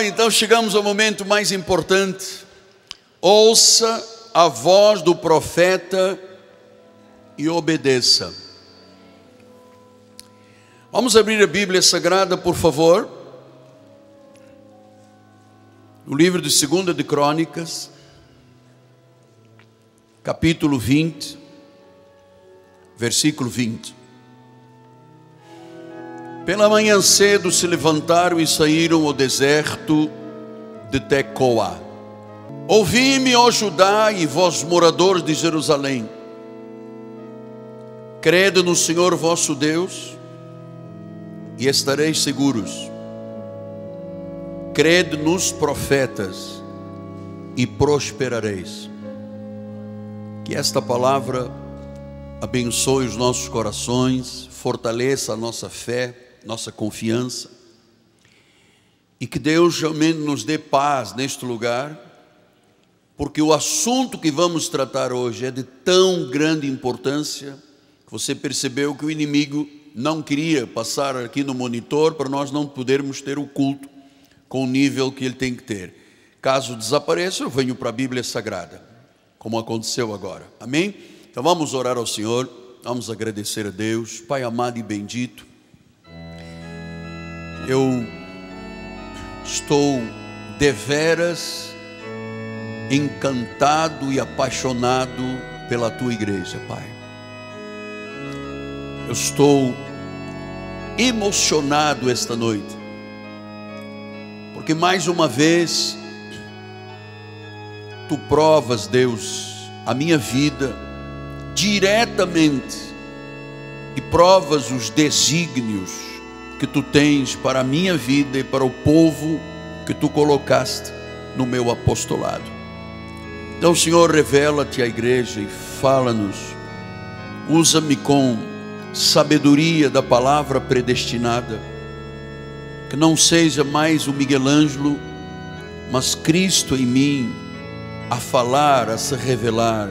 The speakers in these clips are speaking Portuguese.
Então chegamos ao momento mais importante. Ouça a voz do profeta e obedeça. Vamos abrir a Bíblia Sagrada, por favor. No livro de 2 de Crônicas, capítulo 20, versículo 20. Pela manhã cedo se levantaram e saíram ao deserto de Tecoa. Ouvi-me, ó Judá, e vós moradores de Jerusalém. Crede no Senhor vosso Deus e estareis seguros. Crede nos profetas e prosperareis. Que esta palavra abençoe os nossos corações, fortaleça a nossa fé, nossa confiança, e que Deus realmente nos dê paz neste lugar, porque o assunto que vamos tratar hoje é de tão grande importância, que você percebeu que o inimigo não queria passar aqui no monitor para nós não podermos ter o culto com o nível que ele tem que ter. Caso desapareça, eu venho para a Bíblia Sagrada, como aconteceu agora. Amém? Então vamos orar ao Senhor, vamos agradecer a Deus. Pai amado e bendito, eu estou deveras encantado e apaixonado pela tua igreja, Pai. Eu estou emocionado esta noite, porque mais uma vez tu provas, Deus, a minha vida diretamente e provas os desígnios que tu tens para a minha vida e para o povo que tu colocaste no meu apostolado. Então, Senhor, revela-te à igreja e fala-nos. Usa-me com sabedoria da palavra predestinada, que não seja mais o Miguel Ângelo, mas Cristo em mim, a falar, a se revelar,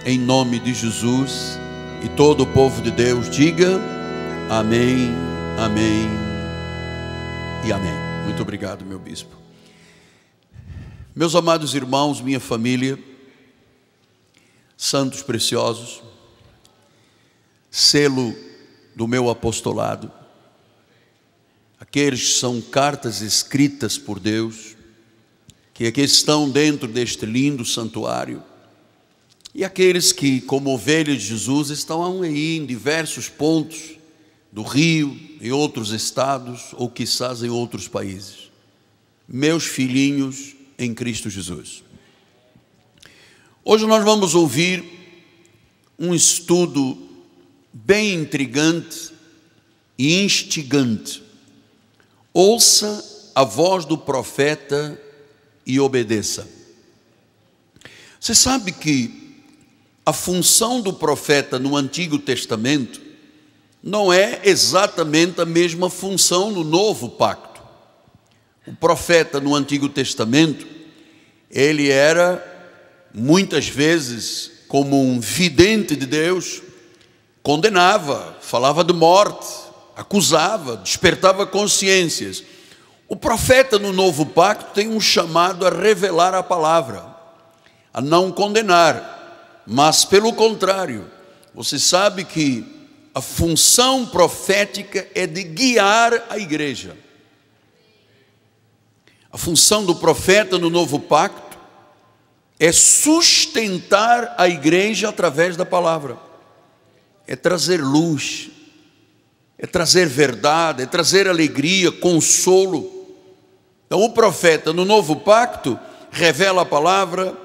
em nome de Jesus. E todo o povo de Deus diga amém, amém e amém. Muito obrigado, meu bispo. Meus amados irmãos, minha família, santos preciosos, selo do meu apostolado, aqueles que são cartas escritas por Deus, que aqui estão dentro deste lindo santuário, e aqueles que, como ovelhas de Jesus, estão aí em diversos pontos do Rio, em outros estados, ou quizás em outros países. Meus filhinhos em Cristo Jesus. Hoje nós vamos ouvir um estudo bem intrigante e instigante. Ouça a voz do profeta e obedeça. Você sabe que a função do profeta no Antigo Testamento não é exatamente a mesma função no Novo Pacto. O profeta no Antigo Testamento, ele era muitas vezes como um vidente de Deus, condenava, falava de morte, acusava, despertava consciências. O profeta no Novo Pacto tem um chamado a revelar a palavra, a não condenar, mas pelo contrário, você sabe que a função profética é de guiar a igreja. A função do profeta no Novo Pacto é sustentar a igreja através da palavra, é trazer luz, é trazer verdade, é trazer alegria, consolo. Então o profeta no Novo Pacto revela a palavra,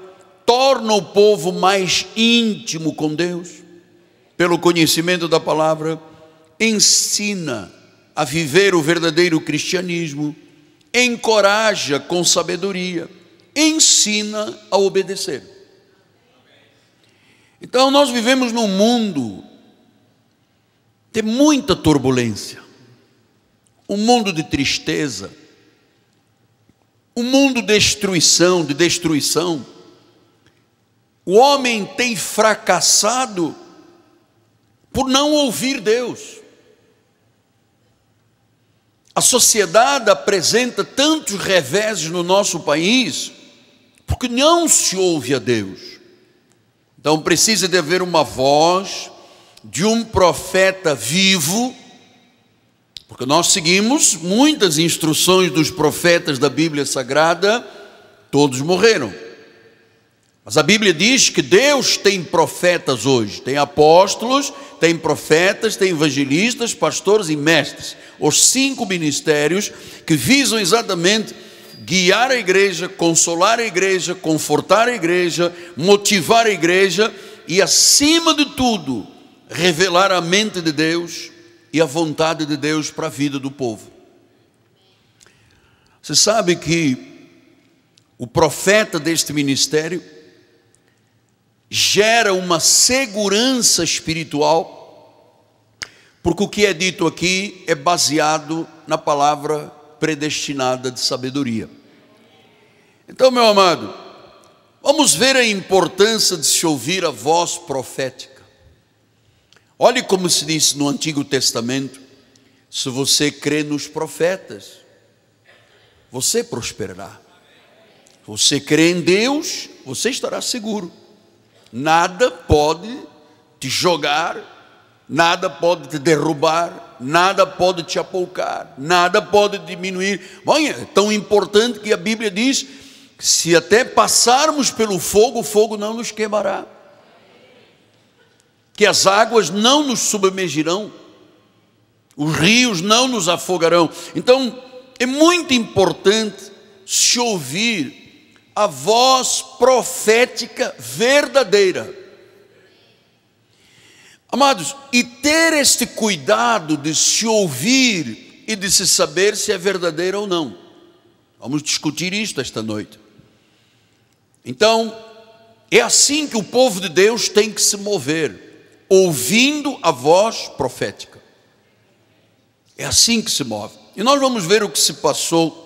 torna o povo mais íntimo com Deus, pelo conhecimento da palavra, ensina a viver o verdadeiro cristianismo, encoraja com sabedoria, ensina a obedecer. Então nós vivemos num mundo de muita turbulência, um mundo de tristeza, um mundo de destruição. O homem tem fracassado por não ouvir Deus. A sociedade apresenta tantos reveses no nosso país, porque não se ouve a Deus. Então precisa de haver uma voz de um profeta vivo, porque nós seguimos muitas instruções dos profetas da Bíblia Sagrada, todos morreram. Mas a Bíblia diz que Deus tem profetas hoje, tem apóstolos, tem profetas, tem evangelistas, pastores e mestres. Os 5 ministérios que visam exatamente guiar a igreja, consolar a igreja, confortar a igreja, motivar a igreja e, acima de tudo, revelar a mente de Deus e a vontade de Deus para a vida do povo. Você sabe que o profeta deste ministério gera uma segurança espiritual, porque o que é dito aqui é baseado na palavra predestinada de sabedoria. Então, meu amado, vamos ver a importância de se ouvir a voz profética. Olhe como se diz no Antigo Testamento: se você crê nos profetas, você prosperará. Se você crê em Deus, você estará seguro. Nada pode te jogar, nada pode te derrubar, nada pode te apoucar, nada pode diminuir. Bom, é tão importante que a Bíblia diz que se até passarmos pelo fogo, o fogo não nos queimará, que as águas não nos submergirão, os rios não nos afogarão. Então é muito importante se ouvir a voz profética verdadeira. Amados, e ter este cuidado de se ouvir e de se saber se é verdadeira ou não. Vamos discutir isto esta noite. Então, é assim que o povo de Deus tem que se mover, ouvindo a voz profética. É assim que se move. E nós vamos ver o que se passou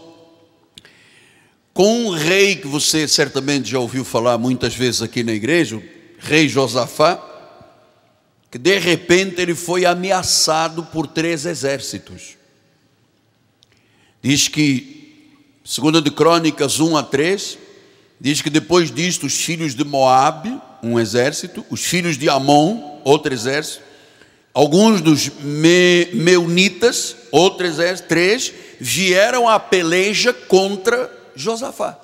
com um rei que você certamente já ouviu falar muitas vezes aqui na igreja, o rei Josafá, que de repente ele foi ameaçado por 3 exércitos. Diz que, 2 de Crônicas 1-3, diz que depois disto os filhos de Moabe, um exército, os filhos de Amon, outro exército, alguns dos Meunitas, outro exército, 3, vieram à peleja contra Josafá.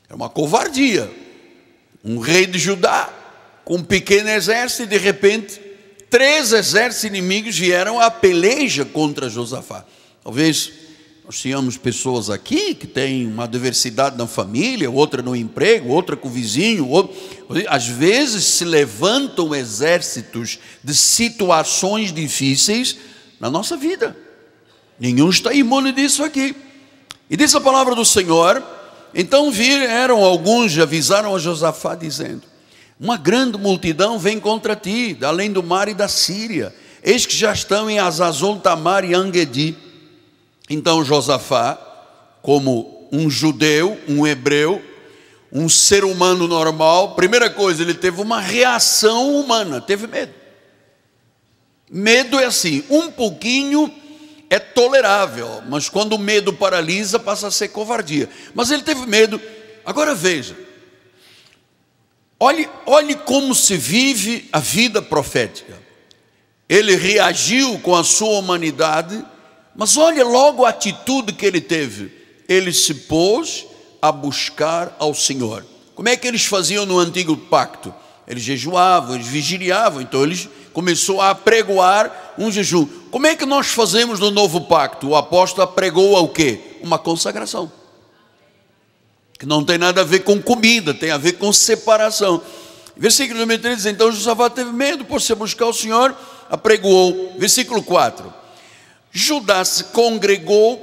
É uma covardia. Um rei de Judá com um pequeno exército, e de repente 3 exércitos inimigos vieram à peleja contra Josafá. Talvez nós tenhamos pessoas aqui que têm uma adversidade na família, outra no emprego, outra com o vizinho, às vezes se levantam exércitos de situações difíceis na nossa vida. Nenhum está imune disso aqui. E diz a palavra do Senhor: então vieram alguns e avisaram a Josafá, dizendo: uma grande multidão vem contra ti, além do mar e da Síria. Eis que já estão em Azazon, Tamar e Engedi. Então Josafá, como um judeu, um hebreu, um ser humano normal, primeira coisa, ele teve uma reação humana, teve medo. Medo é assim, um pouquinho é tolerável, mas quando o medo paralisa, passa a ser covardia. Mas ele teve medo. Agora veja, olhe como se vive a vida profética. Ele reagiu com a sua humanidade, mas olha logo a atitude que ele teve. Ele se pôs a buscar ao Senhor. Como é que eles faziam no antigo pacto? Eles jejuavam, eles vigiliavam, então eles começou a apregoar um jejum. Como é que nós fazemos no novo pacto? O apóstolo apregoa o quê? Uma consagração, que não tem nada a ver com comida, tem a ver com separação. Versículo número 3 diz: então Josafá teve medo, por se buscar o Senhor, apregoou. Versículo 4: Judá se congregou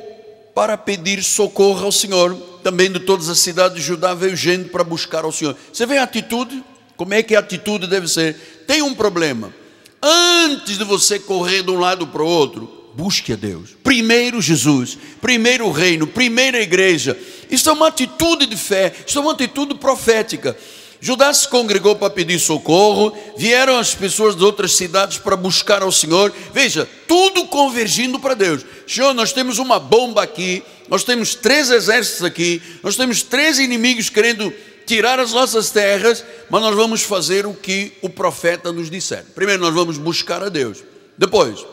para pedir socorro ao Senhor. Também de todas as cidades de Judá veio gente para buscar ao Senhor. Você vê a atitude? Como é que a atitude deve ser? Tem um problema. Antes de você correr de um lado para o outro, busque a Deus. Primeiro Jesus, primeiro o reino, primeiro a igreja. Isso é uma atitude de fé, isso é uma atitude profética. Judá se congregou para pedir socorro, vieram as pessoas de outras cidades para buscar ao Senhor. Veja, tudo convergindo para Deus. Senhor, nós temos uma bomba aqui, nós temos 3 exércitos aqui, nós temos 3 inimigos querendo tirar as nossas terras, mas nós vamos fazer o que o profeta nos disser. Primeiro nós vamos buscar a Deus. Depois,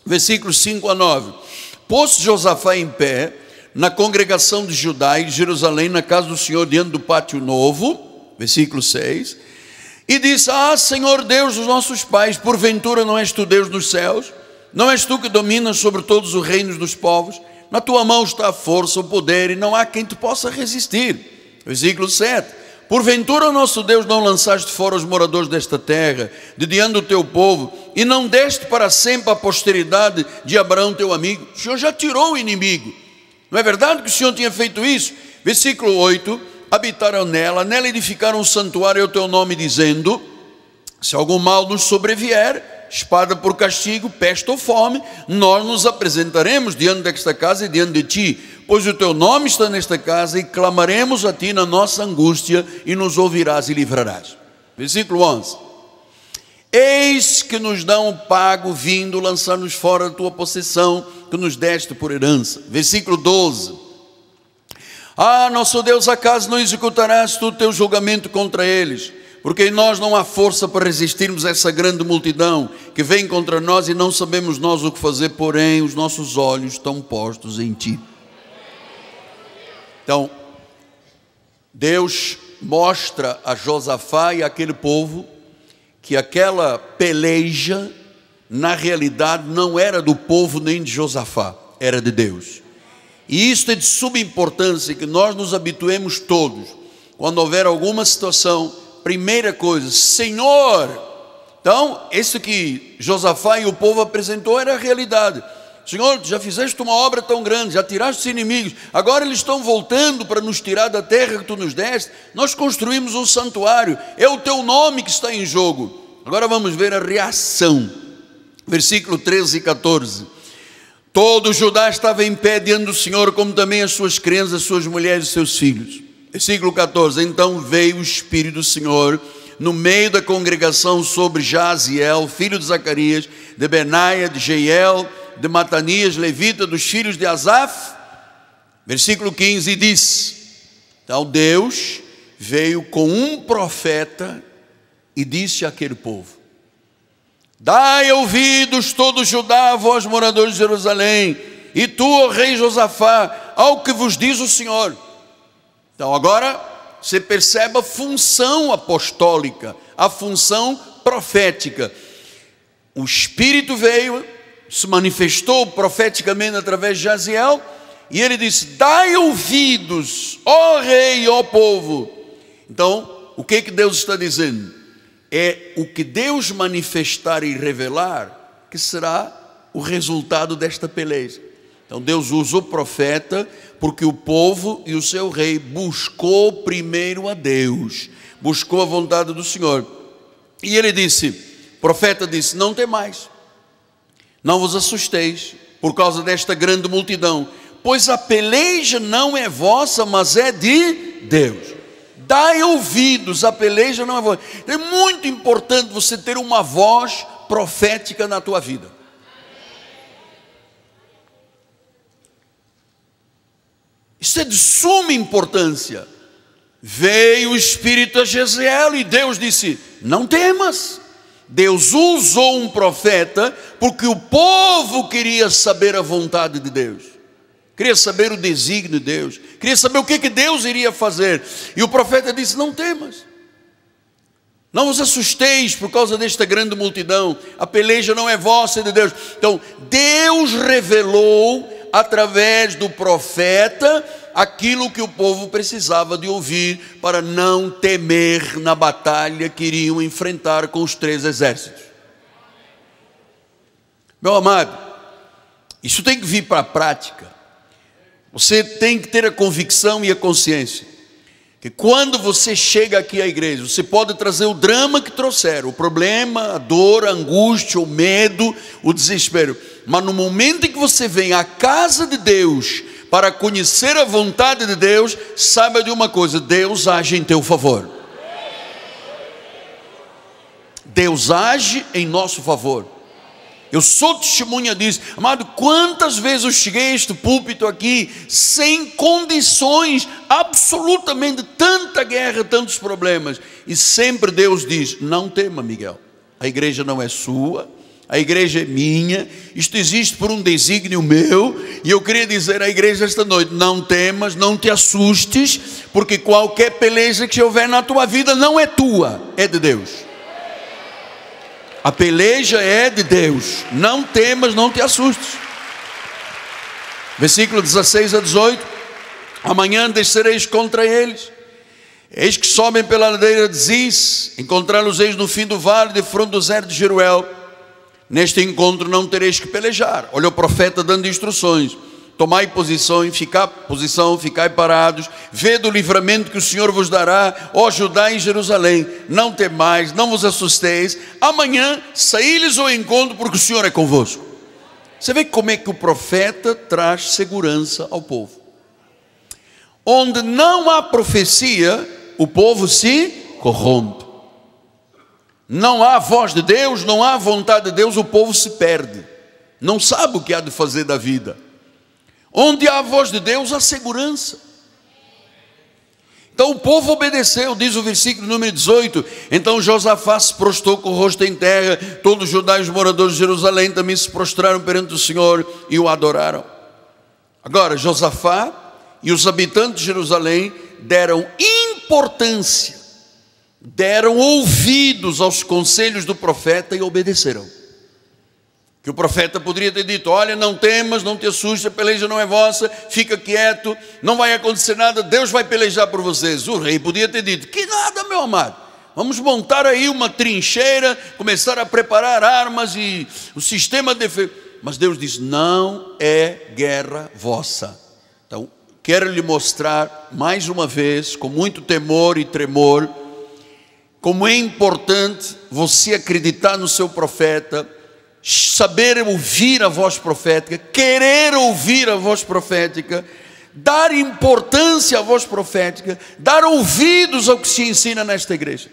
versículos 5 a 9. Pôs-se Josafá em pé na congregação de Judá e de Jerusalém, na casa do Senhor, diante do pátio novo, versículo 6, e disse: ah, Senhor Deus dos nossos pais, porventura não és tu Deus dos céus? Não és tu que dominas sobre todos os reinos dos povos? Na tua mão está a força, o poder, e não há quem te possa resistir. Versículo 7, porventura, nosso Deus, não lançaste fora os moradores desta terra, de diante do teu povo, e não deste para sempre a posteridade de Abraão teu amigo? O Senhor já tirou o inimigo. Não é verdade que o Senhor tinha feito isso? Versículo 8, habitaram nela edificaram um santuário ao teu nome, dizendo: se algum mal nos sobrevier, espada por castigo, peste ou fome, nós nos apresentaremos diante desta casa e diante de ti, pois o teu nome está nesta casa, e clamaremos a ti na nossa angústia, e nos ouvirás e livrarás. Versículo 11, eis que nos dão o pago vindo lançar-nos fora da tua possessão, que nos deste por herança. Versículo 12, ah, nosso Deus, acaso não executarás tu o teu julgamento contra eles? Porque em nós não há força para resistirmos a essa grande multidão que vem contra nós, e não sabemos nós o que fazer, porém os nossos olhos estão postos em ti. Então, Deus mostra a Josafá e àquele povo que aquela peleja, na realidade, não era do povo nem de Josafá, era de Deus. E isto é de suma importância, que nós nos habituemos todos, quando houver alguma situação, primeira coisa, Senhor. Então, isso que Josafá e o povo apresentou era a realidade. Senhor, já fizeste uma obra tão grande, já tiraste os inimigos, agora eles estão voltando para nos tirar da terra que tu nos deste. Nós construímos um santuário, é o teu nome que está em jogo. Agora vamos ver a reação. Versículo 13 e 14. Todo Judá estava em pé diante do Senhor, como também as suas crianças, as suas mulheres e seus filhos. Versículo 14, então veio o Espírito do Senhor no meio da congregação sobre Jaziel, filho de Zacarias, de Benaia, de Jeiel, de Matanias, levita, dos filhos de Asaf. Versículo 15, e disse, então Deus veio com um profeta e disse àquele povo: dai ouvidos todo Judá, vós moradores de Jerusalém, e tu, ó rei Josafá, ao que vos diz o Senhor. Então agora você percebe a função apostólica, a função profética. O Espírito veio, se manifestou profeticamente através de Jaziel, e ele disse: dai ouvidos, ó rei, ó povo. Então, o que Deus está dizendo? É o que Deus manifestar e revelar que será o resultado desta peleja. Então Deus usa o profeta, porque o povo e o seu rei buscou primeiro a Deus, buscou a vontade do Senhor. E ele disse, o profeta disse: não temais, não vos assusteis por causa desta grande multidão, pois a peleja não é vossa, mas é de Deus. Dai ouvidos, a peleja não é vossa. É muito importante você ter uma voz profética na tua vida. Isso é de suma importância. Veio o Espírito a Jaziel e Deus disse: não temas. Deus usou um profeta porque o povo queria saber a vontade de Deus, queria saber o desígnio de Deus, queria saber o que Deus iria fazer. E o profeta disse: não temas, não vos assusteis por causa desta grande multidão, a peleja não é vossa, é de Deus. Então Deus revelou através do profeta aquilo que o povo precisava de ouvir para não temer na batalha que iriam enfrentar com os 3 exércitos. Meu amado, isso tem que vir para a prática. Você tem que ter a convicção e a consciência que quando você chega aqui à igreja, você pode trazer o drama que trouxer, o problema, a dor, a angústia, o medo, o desespero, mas no momento em que você vem à casa de Deus para conhecer a vontade de Deus, saiba de uma coisa: Deus age em teu favor. Deus age em nosso favor. Eu sou testemunha disso. Amado, quantas vezes eu cheguei a este púlpito aqui sem condições, absolutamente, tanta guerra, tantos problemas, e sempre Deus diz: não tema, Miguel, a igreja não é sua, a igreja é minha, isto existe por um desígnio meu. E eu queria dizer à igreja esta noite: não temas, não te assustes, porque qualquer peleja que houver na tua vida não é tua, é de Deus. A peleja é de Deus. Não temas, não te assustes. Versículo 16 a 18: amanhã descereis contra eles, eis que sobem pela ladeira de Ziz, encontrá-los-eis no fim do vale, de fronte do deserto de Jeruel. Neste encontro não tereis que pelejar. Olha o profeta dando instruções: tomai posição, ficai parados, vede o livramento que o Senhor vos dará, ó Judá e Jerusalém. Não temais, não vos assusteis, amanhã saí-lhes ao encontro, porque o Senhor é convosco. Você vê como é que o profeta traz segurança ao povo. Onde não há profecia, o povo se corrompe. Não há voz de Deus, não há vontade de Deus, o povo se perde, não sabe o que há de fazer da vida. Onde há a voz de Deus, há segurança. Então o povo obedeceu, diz o versículo número 18: então Josafá se prostrou com o rosto em terra, todos os judeus e os moradores de Jerusalém também se prostraram perante o Senhor e o adoraram. Agora Josafá e os habitantes de Jerusalém deram importância, deram ouvidos aos conselhos do profeta e obedeceram. Que o profeta poderia ter dito: olha, não temas, não te assustes, a peleja não é vossa, fica quieto, não vai acontecer nada, Deus vai pelejar por vocês. O rei podia ter dito: que nada, meu amado, vamos montar aí uma trincheira, começar a preparar armas e o sistema de defesa. Mas Deus diz: não é guerra vossa. Então quero lhe mostrar mais uma vez, com muito temor e tremor, como é importante você acreditar no seu profeta, saber ouvir a voz profética, querer ouvir a voz profética, dar importância à voz profética, dar ouvidos ao que se ensina nesta igreja.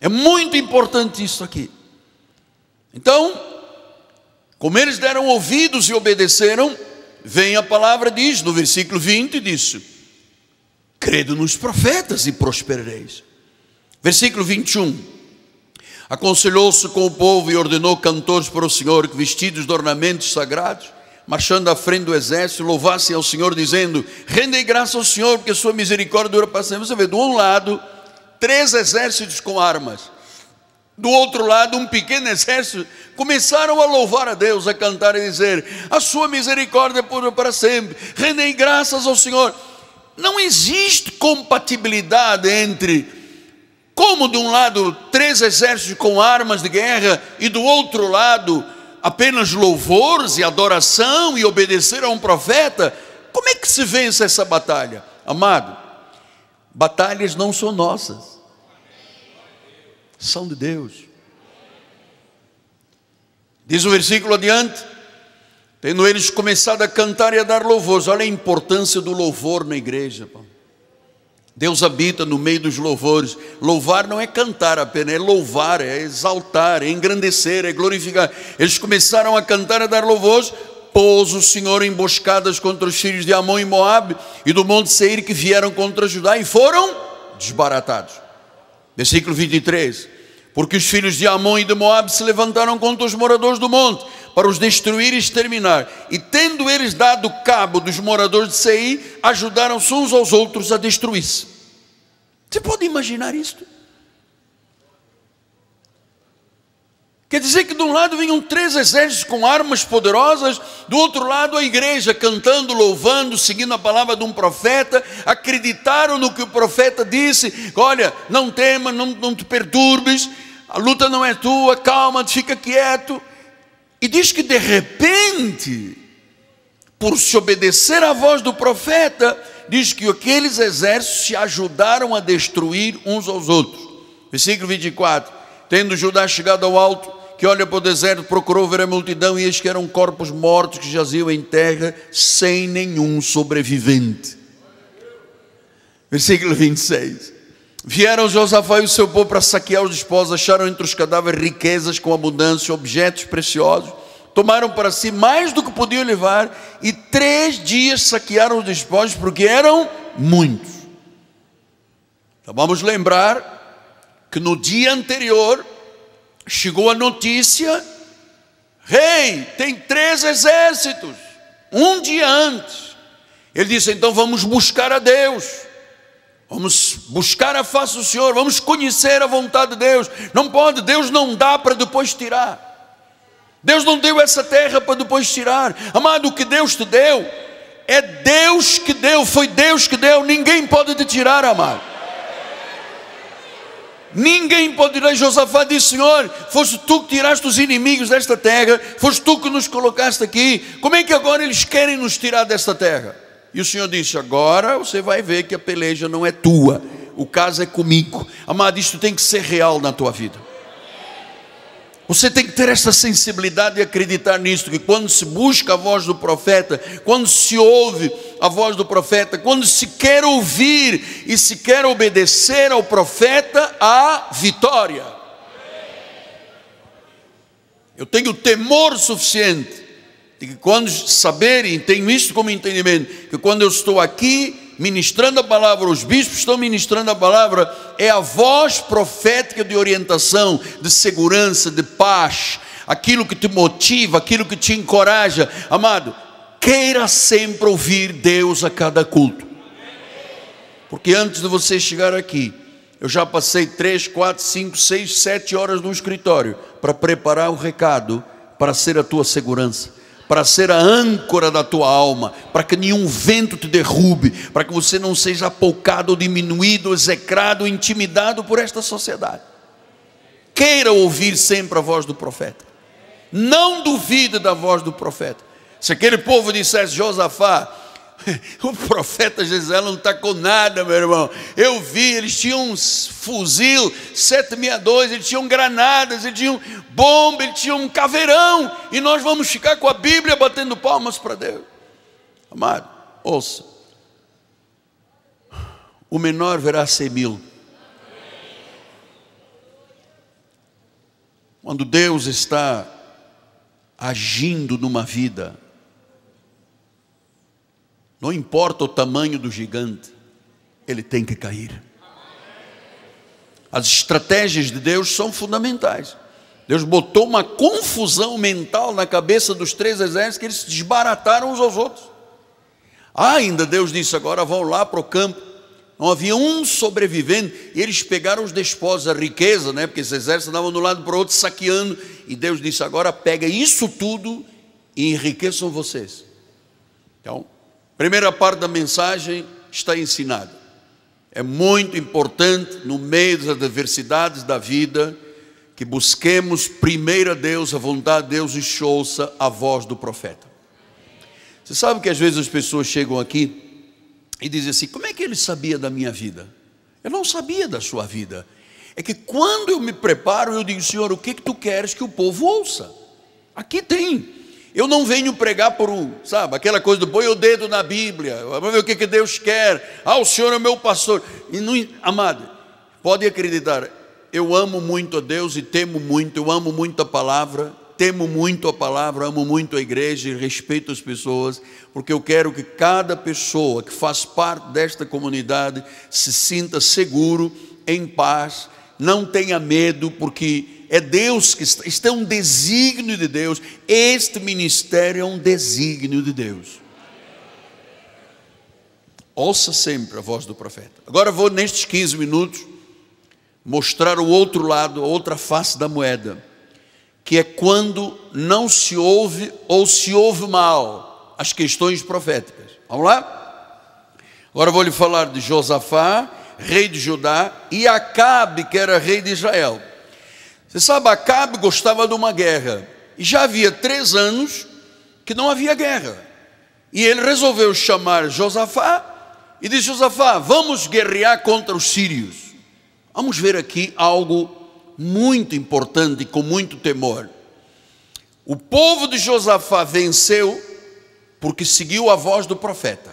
É muito importante isso aqui. Então, como eles deram ouvidos e obedeceram, vem a palavra, diz no versículo 20, diz: credo nos profetas e prosperareis. Versículo 21: aconselhou-se com o povo e ordenou cantores para o Senhor, que vestidos de ornamentos sagrados, marchando à frente do exército, louvassem ao Senhor, dizendo: rendei graça ao Senhor, porque a sua misericórdia dura para sempre. Você vê, do um lado, 3 exércitos com armas, do outro lado, um pequeno exército. Começaram a louvar a Deus, a cantar e dizer: a sua misericórdia dura para sempre, rendei graças ao Senhor. Não existe compatibilidade entre, como de um lado 3 exércitos com armas de guerra e do outro lado apenas louvores e adoração e obedecer a um profeta. Como é que se vence essa batalha? Amado, batalhas não são nossas, são de Deus. Diz o versículo adiante: tendo eles começado a cantar e a dar louvores. Olha a importância do louvor na igreja. Deus habita no meio dos louvores. Louvar não é cantar apenas, é louvar, é exaltar, é engrandecer, é glorificar. Eles começaram a cantar e a dar louvores. Pôs o Senhor emboscadas contra os filhos de Amon e Moabe e do monte Seir, que vieram contra Judá e foram desbaratados. Versículo 23: porque os filhos de Amon e de Moabe se levantaram contra os moradores do monte, para os destruir e exterminar. E tendo eles dado cabo dos moradores de Seir, ajudaram-se uns aos outros a destruir-se. Você pode imaginar isto? Quer dizer que de um lado vinham 3 exércitos com armas poderosas, do outro lado a igreja cantando, louvando, seguindo a palavra de um profeta, acreditaram no que o profeta disse: olha, não tema, não te perturbes, a luta não é tua, calma, fica quieto. E diz que de repente, por se obedecer à voz do profeta, diz que aqueles exércitos se ajudaram a destruir uns aos outros. Versículo 24: tendo Judá chegado ao alto, que olha para o deserto, procurou ver a multidão, e eis que eram corpos mortos que jaziam em terra, sem nenhum sobrevivente. Versículo 26: Vieram Josafá e o seu povo para saquear os despojos, acharam entre os cadáveres riquezas com abundância, objetos preciosos. Tomaram para si mais do que podiam levar e 3 dias saquearam os despojos, porque eram muitos. Então vamos lembrar que no dia anterior chegou a notícia: rei, tem 3 exércitos. Um dia antes ele disse: então vamos buscar a Deus, vamos buscar a face do Senhor, vamos conhecer a vontade de Deus. Não pode, Deus não dá para depois tirar. Deus não deu essa terra para depois tirar. Amado, o que Deus te deu, é Deus que deu, foi Deus que deu. Ninguém pode te tirar, amado. Ninguém pode tirar. Josafá disse: Senhor, foste tu que tiraste os inimigos desta terra, foste tu que nos colocaste aqui. Como é que agora eles querem nos tirar desta terra? E o Senhor disse: agora você vai ver que a peleja não é tua, o caso é comigo. Amado, isto tem que ser real na tua vida. Você tem que ter essa sensibilidade e acreditar nisso, que quando se busca a voz do profeta, quando se ouve a voz do profeta, quando se quer ouvir e se quer obedecer ao profeta, há vitória. Eu tenho temor suficiente de que quando saberem, tenho isso como entendimento, que quando eu estou aqui ministrando a palavra, os bispos estão ministrando a palavra, é a voz profética de orientação, de segurança, de paz, aquilo que te motiva, aquilo que te encoraja. Amado, queira sempre ouvir Deus a cada culto, porque antes de você chegar aqui, eu já passei 3, 4, 5, 6, 7 horas no escritório para preparar o recado, para ser a tua segurança, para ser a âncora da tua alma, para que nenhum vento te derrube, para que você não seja apoucado, ou diminuído, ou execrado, ou intimidado por esta sociedade. Queira ouvir sempre a voz do profeta. Não duvide da voz do profeta. Se aquele povo dissesse: Josafá, o profeta Jezreel não está com nada, meu irmão. Eu vi, eles tinham um fuzil 762, eles tinham granadas, eles tinham bomba, eles tinham um caveirão, e nós vamos ficar com a Bíblia batendo palmas para Deus. Amado, ouça: o menor verá 100.000. Quando Deus está agindo numa vida, não importa o tamanho do gigante, ele tem que cair. As estratégias de Deus são fundamentais. Deus botou uma confusão mental na cabeça dos 3 exércitos, que eles se desbarataram uns aos outros. Ainda Deus disse: agora vão lá para o campo. Não havia um sobrevivente, e eles pegaram os despojos, a riqueza, né? Porque esses exércitos andavam de um lado para o outro saqueando, e Deus disse: agora pega isso tudo e enriqueçam vocês. Então, primeira parte da mensagem está ensinada. É muito importante, no meio das adversidades da vida, que busquemos primeiro a Deus, a vontade de Deus, e ouça a voz do profeta. Você sabe que às vezes as pessoas chegam aqui e dizem assim: como é que ele sabia da minha vida? Eu não sabia da sua vida. É que quando eu me preparo, eu digo: Senhor, o que tu queres que o povo ouça? Aqui tem. Eu não venho pregar por sabe, aquela coisa do põe o dedo na Bíblia, vamos ver o que Deus quer. O Senhor é o meu pastor. E não, amado, pode acreditar, eu amo muito a Deus e temo muito, eu amo muito a palavra, temo muito a palavra, amo muito a igreja e respeito as pessoas, porque eu quero que cada pessoa que faz parte desta comunidade se sinta seguro, em paz, não tenha medo, porque é Deus que está, isto é um desígnio de Deus, este ministério é um desígnio de Deus. Ouça sempre a voz do profeta. Agora vou, nestes 15 minutos, mostrar o outro lado, a outra face da moeda, que é quando não se ouve ou se ouve mal as questões proféticas. Vamos lá? Agora vou lhe falar de Josafá, rei de Judá, e Acabe, que era rei de Israel. Você sabe, Acabe gostava de uma guerra, e já havia 3 anos que não havia guerra, e ele resolveu chamar Josafá, e disse: Josafá, vamos guerrear contra os sírios. Vamos ver aqui algo muito importante e com muito temor. O povo de Josafá venceu porque seguiu a voz do profeta.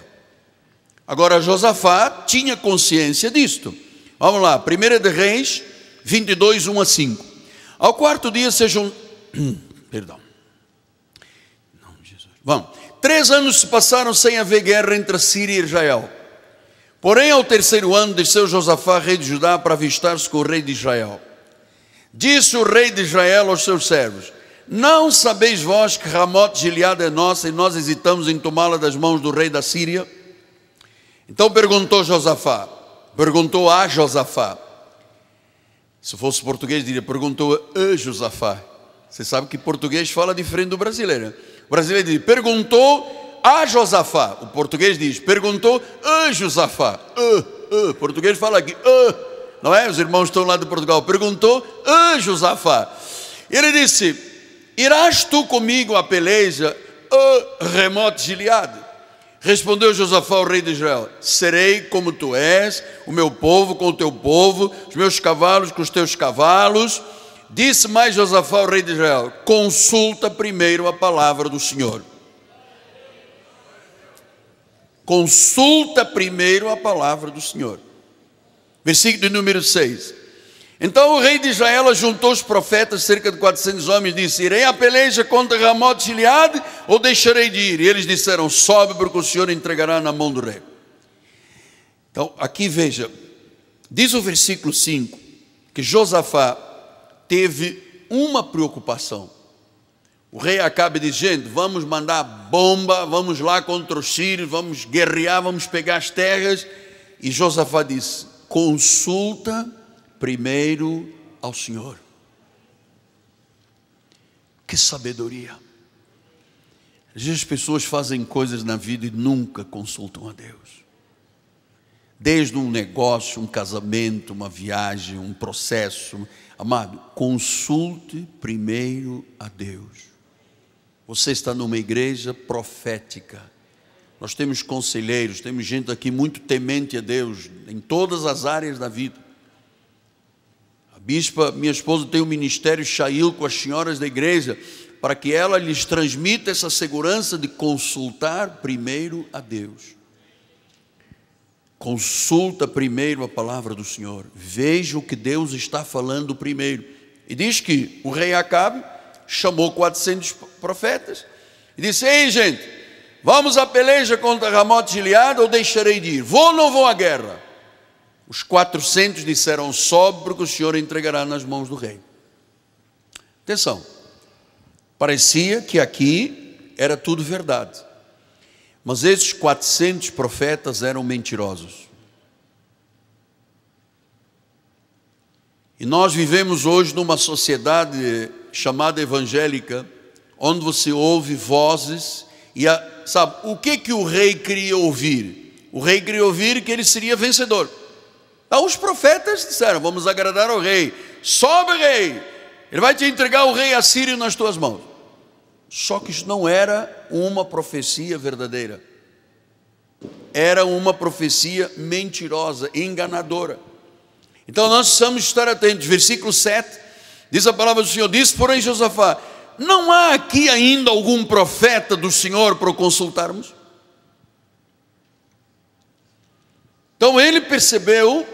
Agora Josafá tinha consciência disto. Vamos lá, 1 de Reis 22, 1 a 5. Ao quarto dia sejam... Perdão. Não, Jesus. Vamos. 3 anos se passaram sem haver guerra entre a Síria e Israel. Porém, ao terceiro ano, desceu Josafá, rei de Judá, para avistar-se com o rei de Israel. Disse o rei de Israel aos seus servos: não sabeis vós que Ramote de Gileade é nossa e nós hesitamos em tomá-la das mãos do rei da Síria? Então perguntou a Josafá. Se fosse português, diria, perguntou a Josafá. Você sabe que português fala diferente do brasileiro. O brasileiro diz, perguntou a Josafá. O português diz, perguntou a Josafá. O português fala aqui, não é? Os irmãos estão lá de Portugal. Perguntou a Josafá. Ele disse, irás tu comigo à peleja, Ramote de Gileade? Respondeu Josafá ao rei de Israel: serei como tu és, o meu povo com o teu povo, os meus cavalos com os teus cavalos. Disse mais Josafá ao rei de Israel: consulta primeiro a palavra do Senhor. Consulta primeiro a palavra do Senhor. Versículo de número 6. Então o rei de Israel ajuntou os profetas, cerca de 400 homens, e disse: irei à peleja contra Ramote de Gileade ou deixarei de ir? E eles disseram: sobe, porque o Senhor entregará na mão do rei. Então aqui veja, diz o versículo 5 que Josafá teve uma preocupação. O rei Acabe diz: gente, vamos mandar bomba, vamos lá contra os sírios, vamos guerrear, vamos pegar as terras. E Josafá disse: consulta primeiro ao Senhor. Que sabedoria. Às vezes as pessoas fazem coisas na vida e nunca consultam a Deus. Desde um negócio, um casamento, uma viagem, um processo. Amado, consulte primeiro a Deus. Você está numa igreja profética. Nós temos conselheiros, temos gente aqui muito temente a Deus, em todas as áreas da vida. A bispa, minha esposa, tem um ministério Shail com as senhoras da igreja, para que ela lhes transmita essa segurança de consultar primeiro a Deus. Consulta primeiro a palavra do Senhor. Veja o que Deus está falando primeiro. E diz que o rei Acabe chamou 400 profetas e disse: ei, gente, vamos à peleja contra Ramote de Gileade ou deixarei de ir? Vou ou não vou à guerra? Os 400 disseram: sobe, porque o Senhor entregará nas mãos do rei. Atenção, parecia que aqui era tudo verdade. Mas esses 400 profetas eram mentirosos. E nós vivemos hoje numa sociedade chamada evangélica, onde você ouve vozes e sabe, o que o rei queria ouvir? O rei queria ouvir que ele seria vencedor. Então os profetas disseram: vamos agradar ao rei. Sobe, rei, ele vai te entregar o rei assírio nas tuas mãos. Só que isso não era uma profecia verdadeira. Era uma profecia mentirosa, enganadora. Então nós precisamos estar atentos. Versículo 7, diz a palavra do Senhor: disse porém Josafá: não há aqui ainda algum profeta do Senhor para o consultarmos? Então ele percebeu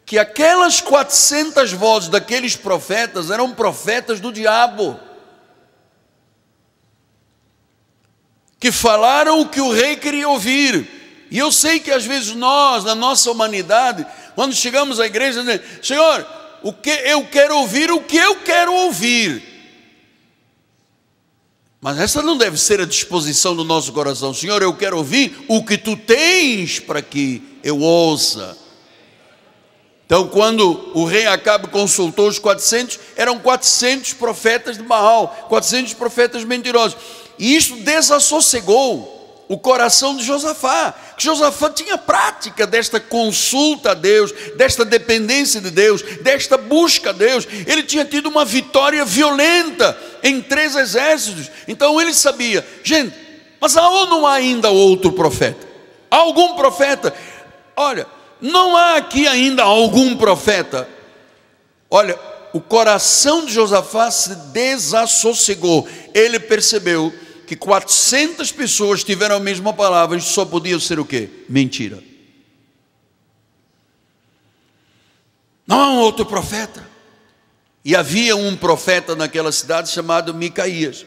que aquelas 400 vozes daqueles profetas eram profetas do diabo, que falaram o que o rei queria ouvir. E eu sei que às vezes nós, na nossa humanidade, quando chegamos à igreja, dizemos: Senhor, eu quero ouvir o que eu quero ouvir. Mas essa não deve ser a disposição do nosso coração. Senhor, eu quero ouvir o que tu tens para que eu ouça. Então, quando o rei Acabe consultou os 400, eram 400 profetas de Baal, 400 profetas mentirosos. E isso desassossegou o coração de Josafá, que Josafá tinha prática desta consulta a Deus, desta dependência de Deus, desta busca a Deus. Ele tinha tido uma vitória violenta em 3 exércitos. Então ele sabia: gente, mas há ou não há ainda outro profeta? Há algum profeta? Olha, não há aqui ainda algum profeta? Olha, o coração de Josafá se desassossegou. Ele percebeu que 400 pessoas tiveram a mesma palavra, e só podia ser o quê? Mentira. Não há um outro profeta. E havia um profeta naquela cidade chamado Micaías.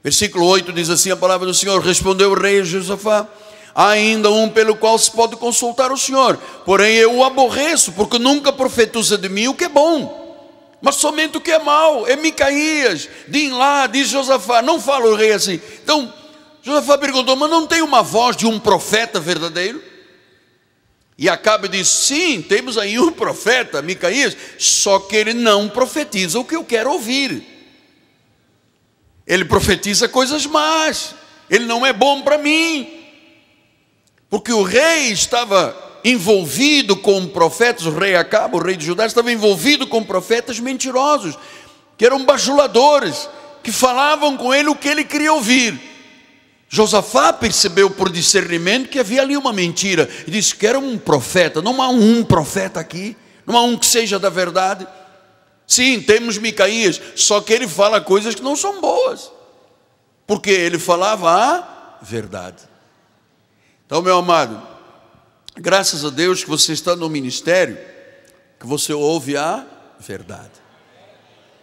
Versículo 8 diz assim a palavra do Senhor: respondeu o rei Josafá: há ainda um pelo qual se pode consultar o Senhor, porém eu o aborreço, porque nunca profetiza de mim o que é bom, mas somente o que é mau. É Micaías. Diz Josafá. Não fala o rei assim. Então Josafá perguntou: mas não tem uma voz de um profeta verdadeiro? E Acabe diz: sim, temos aí um profeta, Micaías, só que ele não profetiza o que eu quero ouvir. Ele profetiza coisas más. Ele não é bom para mim. Porque o rei estava envolvido com profetas, o rei Acabe, o rei de Judá, estava envolvido com profetas mentirosos, que eram bajuladores, que falavam com ele o que ele queria ouvir. Josafá percebeu por discernimento que havia ali uma mentira, e disse: quero um profeta. Não há um profeta aqui, não há um que seja da verdade. Sim, temos Micaías, só que ele fala coisas que não são boas, porque ele falava a verdade. Então, meu amado, graças a Deus que você está no ministério, que você ouve a verdade.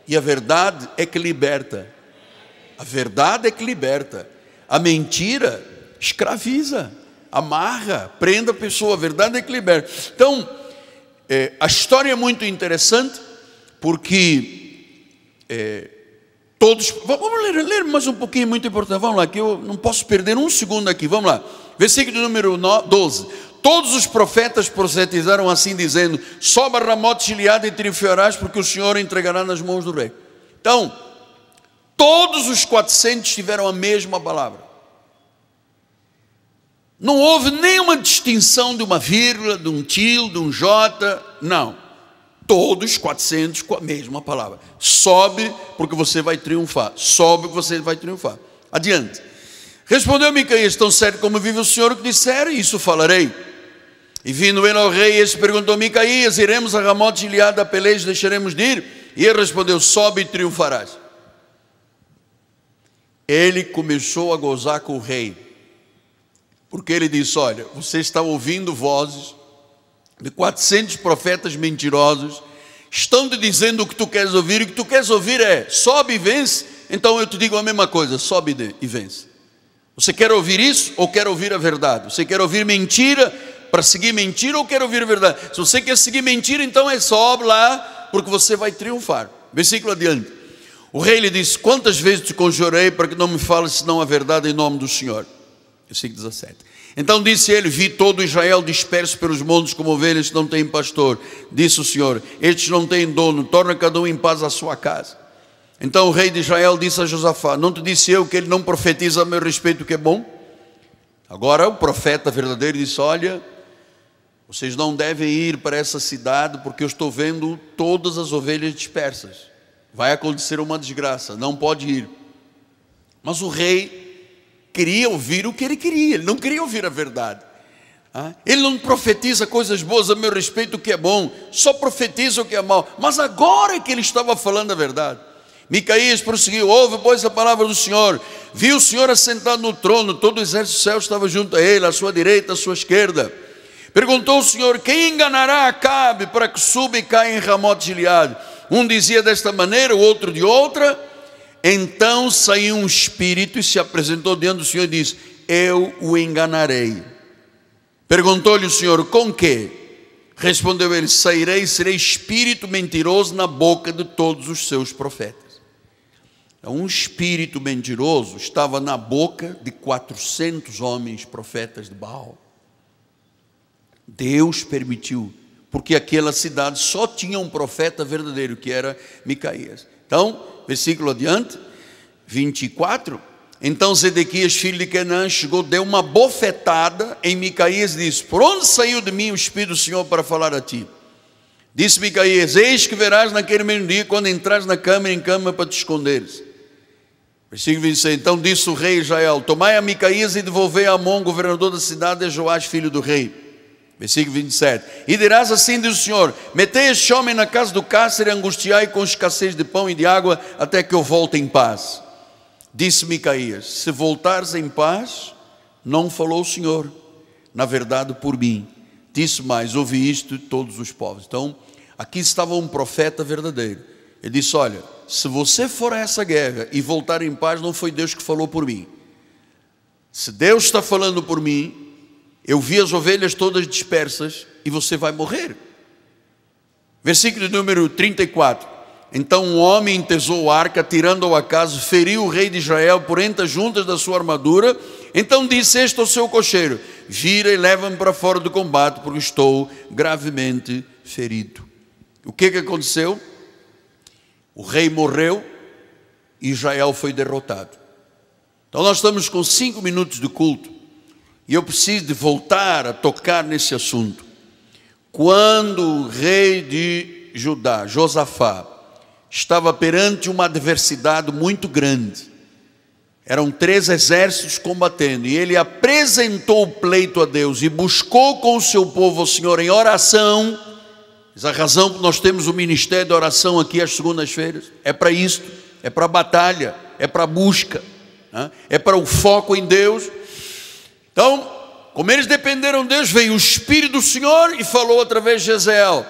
E a verdade é que liberta. A verdade é que liberta. A mentira escraviza, amarra, prende a pessoa. A verdade é que liberta. Então, a história é muito interessante, porque todos... Vamos ler mais um pouquinho, muito importante. Vamos lá, que eu não posso perder um segundo aqui. Vamos lá. Versículo número 12. Todos os profetas profetizaram assim, dizendo: sobe a Ramote Gileade e triunfarás, porque o Senhor entregará nas mãos do rei. Então, todos os 400 tiveram a mesma palavra. Não houve nenhuma distinção de uma vírgula, de um til, de um jota. Não. Todos 400 com a mesma palavra: sobe porque você vai triunfar. Sobe porque você vai triunfar. Adiante. Respondeu Micaías: tão certo como vive o Senhor, o que disser, isso falarei. E vindo ele ao rei, este perguntou: Micaías, iremos a Ramote Gileade a peleja, deixaremos de ir? E ele respondeu: sobe e triunfarás. Ele começou a gozar com o rei, porque ele disse: olha, você está ouvindo vozes de 400 profetas mentirosos, estão te dizendo o que tu queres ouvir, e o que tu queres ouvir é: sobe e vence. Então eu te digo a mesma coisa: sobe e vence. Você quer ouvir isso ou quer ouvir a verdade? Você quer ouvir mentira para seguir mentira ou quer ouvir a verdade? Se você quer seguir mentira, então sobe lá, porque você vai triunfar. Versículo adiante. O rei lhe disse: quantas vezes te conjurei para que não me fales senão a verdade em nome do Senhor? Versículo 17. Então disse ele: vi todo Israel disperso pelos montes como ovelhas que não têm pastor. Disse o Senhor: estes não têm dono, torna cada um em paz à sua casa. Então o rei de Israel disse a Josafá: não te disse eu que ele não profetiza a meu respeito o que é bom? Agora o profeta verdadeiro disse: olha, vocês não devem ir para essa cidade, porque eu estou vendo todas as ovelhas dispersas. Vai acontecer uma desgraça, não pode ir. Mas o rei queria ouvir o que ele queria, ele não queria ouvir a verdade. Ele não profetiza coisas boas a meu respeito o que é bom, só profetiza o que é mal. Mas agora é que ele estava falando a verdade. Micaías prosseguiu: ouve, pois, a palavra do Senhor. Viu o Senhor assentado no trono, todo o exército do céu estava junto a ele, à sua direita, à sua esquerda. Perguntou o Senhor: quem enganará Acabe para que suba e caia em Ramote Gileade? Um dizia desta maneira, o outro de outra. Então saiu um espírito e se apresentou diante do Senhor e disse: eu o enganarei. Perguntou-lhe o Senhor: com quê? Respondeu ele: sairei e serei espírito mentiroso na boca de todos os seus profetas. Um espírito mentiroso estava na boca de 400 homens profetas de Baal. Deus permitiu, porque aquela cidade só tinha um profeta verdadeiro, que era Micaías. Então, versículo adiante, 24. Então Zedequias, filho de Quenã, chegou, deu uma bofetada em Micaías e disse: por onde saiu de mim o Espírito do Senhor para falar a ti? Disse Micaías: eis que verás naquele mesmo dia, quando entrares na câmara, em cama para te esconderes. Versículo 26. Então disse o rei Israel: tomai a Micaías e devolvei a Amon, governador da cidade, a Joás, filho do rei. Versículo 27. E dirás assim, diz o Senhor: metei este homem na casa do cárcere, angustiai com escassez de pão e de água, até que eu volte em paz. Disse Micaías: se voltares em paz, não falou o Senhor, na verdade por mim. Disse mais: ouvi isto de todos os povos. Então aqui estava um profeta verdadeiro. Ele disse: olha, se você for a essa guerra e voltar em paz, não foi Deus que falou por mim. Se Deus está falando por mim, eu vi as ovelhas todas dispersas e você vai morrer. Versículo número 34. Então um homem entesou a arca, tirando ao acaso, feriu o rei de Israel por entre as juntas da sua armadura. Então disse este ao seu cocheiro: vira e leva-me para fora do combate, porque estou gravemente ferido. O que aconteceu? O rei morreu e Israel foi derrotado. Então nós estamos com 5 minutos de culto e eu preciso de voltar a tocar nesse assunto. Quando o rei de Judá, Josafá, estava perante uma adversidade muito grande, eram 3 exércitos combatendo, e ele apresentou o pleito a Deus e buscou com o seu povo o Senhor em oração. Essa é a razão que nós temos o ministério de oração aqui às segundas-feiras. É para isso, é para a batalha, é para a busca, é para o foco em Deus. Então, como eles dependeram de Deus, veio o Espírito do Senhor e falou através de Jezeel: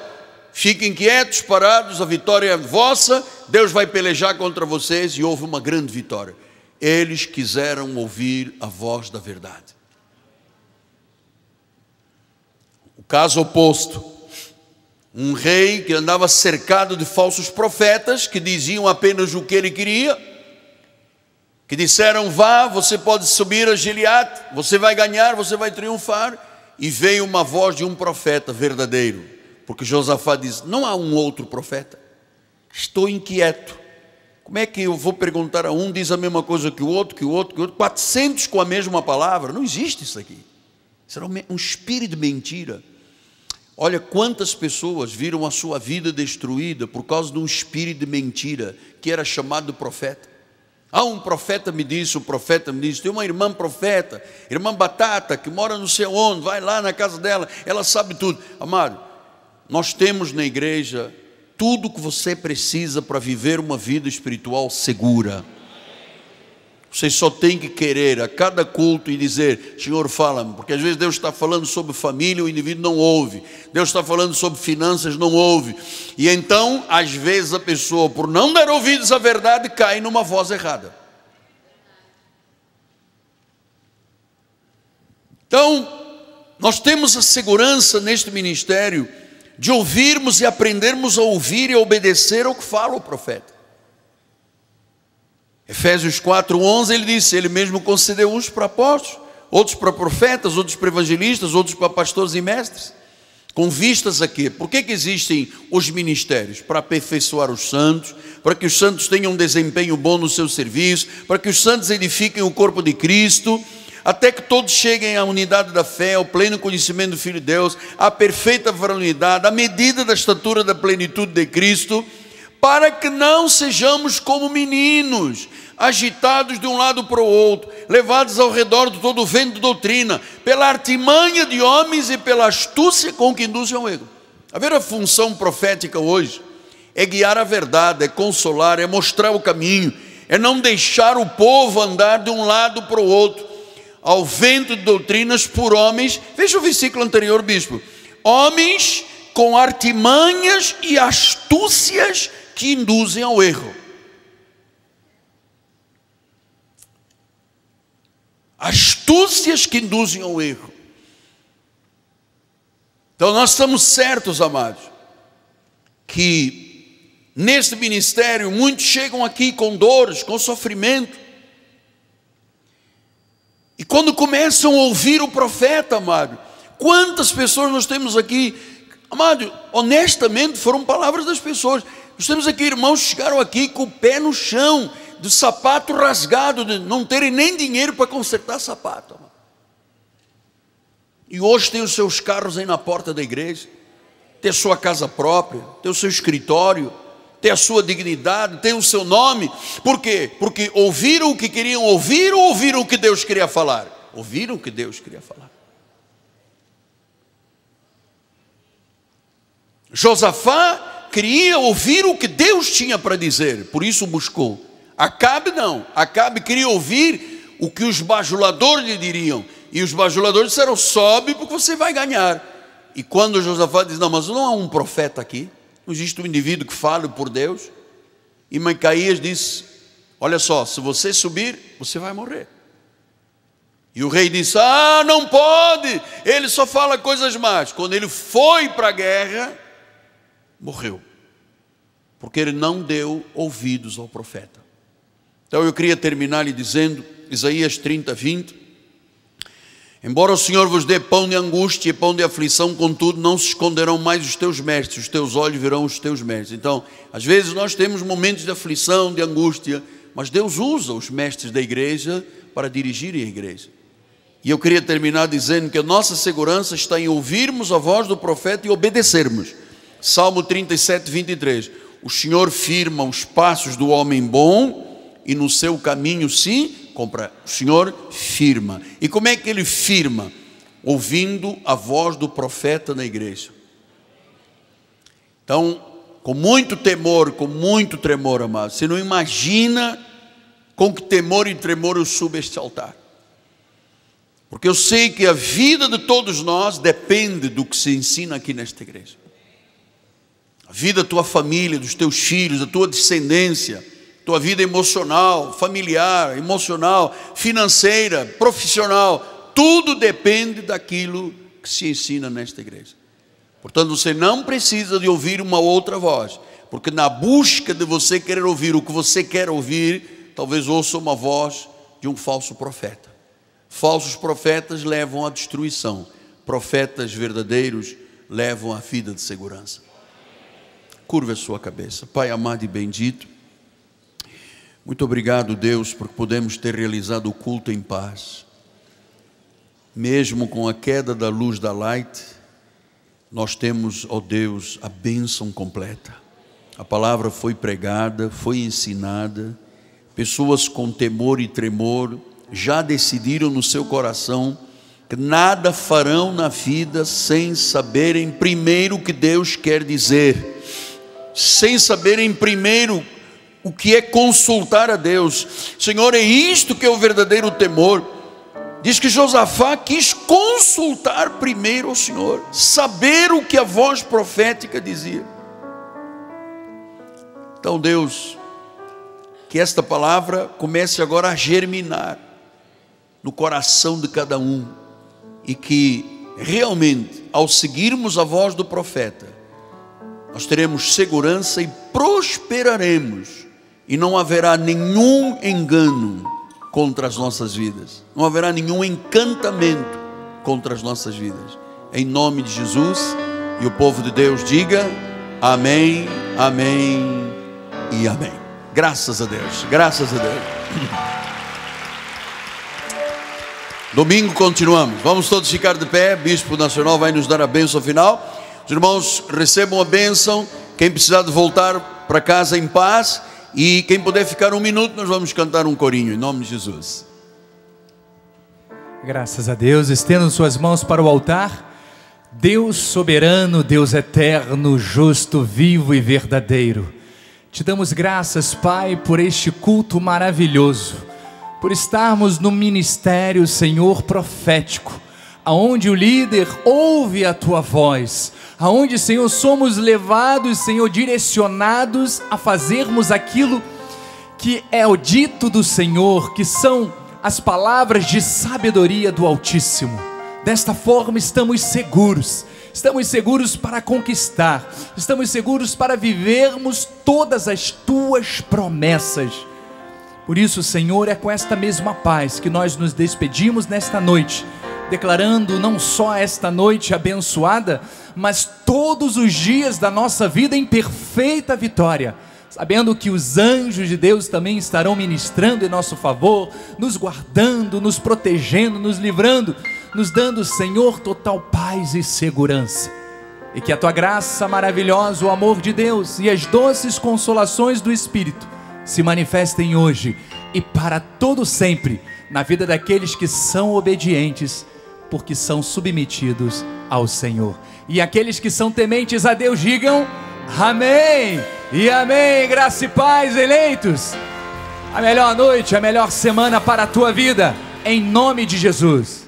fiquem quietos, parados, a vitória é vossa, Deus vai pelejar contra vocês. E houve uma grande vitória. Eles quiseram ouvir a voz da verdade. O caso oposto, um rei que andava cercado de falsos profetas, que diziam apenas o que ele queria, que disseram: vá, você pode subir a Gileade, você vai ganhar, você vai triunfar. E veio uma voz de um profeta verdadeiro, porque Josafá diz: não há um outro profeta, estou inquieto. Como é que eu vou perguntar a um, diz a mesma coisa que o outro, 400 com a mesma palavra? Não existe isso aqui. Será um espírito de mentira. Olha quantas pessoas viram a sua vida destruída por causa de um espírito de mentira, que era chamado profeta. Um profeta me disse, tem uma irmã profeta, irmã Batata, que mora não sei onde, vai lá na casa dela, ela sabe tudo. Amado, nós temos na igreja tudo que você precisa para viver uma vida espiritual segura. Você só tem que querer a cada culto e dizer: Senhor, fala-me, porque às vezes Deus está falando sobre família, o indivíduo não ouve. Deus está falando sobre finanças, não ouve. E então, às vezes a pessoa, por não dar ouvidos à verdade, cai numa voz errada. Então, nós temos a segurança neste ministério de ouvirmos e aprendermos a ouvir e a obedecer ao que fala o profeta. Efésios 4:11, ele disse: ele mesmo concedeu uns para apóstolos, outros para profetas, outros para evangelistas, outros para pastores e mestres. Com vistas a quê? Por que existem os ministérios? Para aperfeiçoar os santos, para que os santos tenham um desempenho bom no seu serviço, para que os santos edifiquem o corpo de Cristo, até que todos cheguem à unidade da fé, ao pleno conhecimento do Filho de Deus, à perfeita varonilidade, à medida da estatura da plenitude de Cristo, para que não sejamos como meninos, agitados de um lado para o outro, levados ao redor de todo o vento de doutrina, pela artimanha de homens e pela astúcia com que induzem ao erro. A ver, a função profética hoje é guiar a verdade, é consolar, é mostrar o caminho, é não deixar o povo andar de um lado para o outro, ao vento de doutrinas por homens. Veja o versículo anterior, bispo: homens com artimanhas e astúcias que induzem ao erro. Astúcias que induzem ao erro. Então nós estamos certos, amados, que neste ministério muitos chegam aqui com dores, com sofrimento, e quando começam a ouvir o profeta, amado, quantas pessoas nós temos aqui, amado, honestamente foram palavras das pessoas. Nós temos aqui irmãos que chegaram aqui com o pé no chão, de sapato rasgado, de não terem nem dinheiro para consertar sapato, amado. E hoje tem os seus carros aí na porta da igreja, tem a sua casa própria, tem o seu escritório, tem a sua dignidade, tem o seu nome. Por quê? Porque ouviram o que queriam ouvir ou ouviram o que Deus queria falar? Ouviram o que Deus queria falar. Josafá queria ouvir o que Deus tinha para dizer, por isso buscou. Acabe não, Acabe queria ouvir o que os bajuladores lhe diriam, e os bajuladores disseram: sobe porque você vai ganhar. E quando Josafá diz: não, mas não há um profeta aqui, Não existe um indivíduo que fale por Deus. E Micaías disse: olha só, se você subir, você vai morrer. E o rei disse: ah, não pode, ele só fala coisas más. Quando ele foi para a guerra, morreu, porque ele não deu ouvidos ao profeta. Então eu queria terminar lhe dizendo, Isaías 30, 20: embora o Senhor vos dê pão de angústia e pão de aflição, contudo não se esconderão mais os teus mestres, os teus olhos verão os teus mestres. Então, às vezes nós temos momentos de aflição, de angústia, mas Deus usa os mestres da igreja para dirigirem a igreja. E eu queria terminar dizendo que a nossa segurança está em ouvirmos a voz do profeta e obedecermos. Salmo 37, 23: o Senhor firma os passos do homem bom e no seu caminho se compra. O Senhor firma. E como é que ele firma? Ouvindo a voz do profeta na igreja. Então, com muito temor, com muito tremor, amado, você não imagina com que temor e tremor eu subo este altar. Porque eu sei que a vida de todos nós depende do que se ensina aqui nesta igreja. A vida da tua família, dos teus filhos, da tua descendência, tua vida emocional, familiar, emocional, financeira, profissional, tudo depende daquilo que se ensina nesta igreja. Portanto, você não precisa de ouvir uma outra voz, porque na busca de você querer ouvir o que você quer ouvir, talvez ouça uma voz de um falso profeta. Falsos profetas levam à destruição, profetas verdadeiros levam à vida de segurança. Curva a sua cabeça. Pai amado e bendito, muito obrigado, Deus, porque podemos ter realizado o culto em paz. Mesmo com a queda da luz da light, nós temos, ó Deus, a bênção completa. A palavra foi pregada, foi ensinada, pessoas com temor e tremor já decidiram no seu coração que nada farão na vida sem saberem primeiro o que Deus quer dizer, sem saberem primeiro o que é consultar a Deus. Senhor, é isto que é o verdadeiro temor. Diz que Josafá quis consultar primeiro ao Senhor, saber o que a voz profética dizia. Então, Deus, que esta palavra comece agora a germinar no coração de cada um, e que realmente, ao seguirmos a voz do profeta, nós teremos segurança e prosperaremos, e não haverá nenhum engano contra as nossas vidas, não haverá nenhum encantamento contra as nossas vidas, em nome de Jesus. E o povo de Deus diga amém, amém e amém. Graças a Deus, graças a Deus. Domingo continuamos, vamos todos ficar de pé. Bispo Nacional vai nos dar a bênção final. Os irmãos recebam a bênção. Quem precisar de voltar para casa em paz, e quem puder ficar um minuto, nós vamos cantar um corinho, em nome de Jesus. Graças a Deus, estendam suas mãos para o altar. Deus soberano, Deus eterno, justo, vivo e verdadeiro, te damos graças, Pai, por este culto maravilhoso, por estarmos no ministério, Senhor, profético, aonde o líder ouve a tua voz, aonde, Senhor, somos levados, Senhor, direcionados a fazermos aquilo que é o dito do Senhor, que são as palavras de sabedoria do Altíssimo. Desta forma estamos seguros para conquistar, estamos seguros para vivermos todas as tuas promessas. Por isso, Senhor, é com esta mesma paz que nós nos despedimos nesta noite, declarando não só esta noite abençoada, mas todos os dias da nossa vida em perfeita vitória, sabendo que os anjos de Deus também estarão ministrando em nosso favor, nos guardando, nos protegendo, nos livrando, nos dando, Senhor, total paz e segurança. E que a tua graça maravilhosa, o amor de Deus e as doces consolações do Espírito se manifestem hoje e para todo sempre na vida daqueles que são obedientes, porque são submetidos ao Senhor. E aqueles que são tementes a Deus digam amém e amém. Graça e paz, eleitos. A melhor noite, a melhor semana para a tua vida, em nome de Jesus.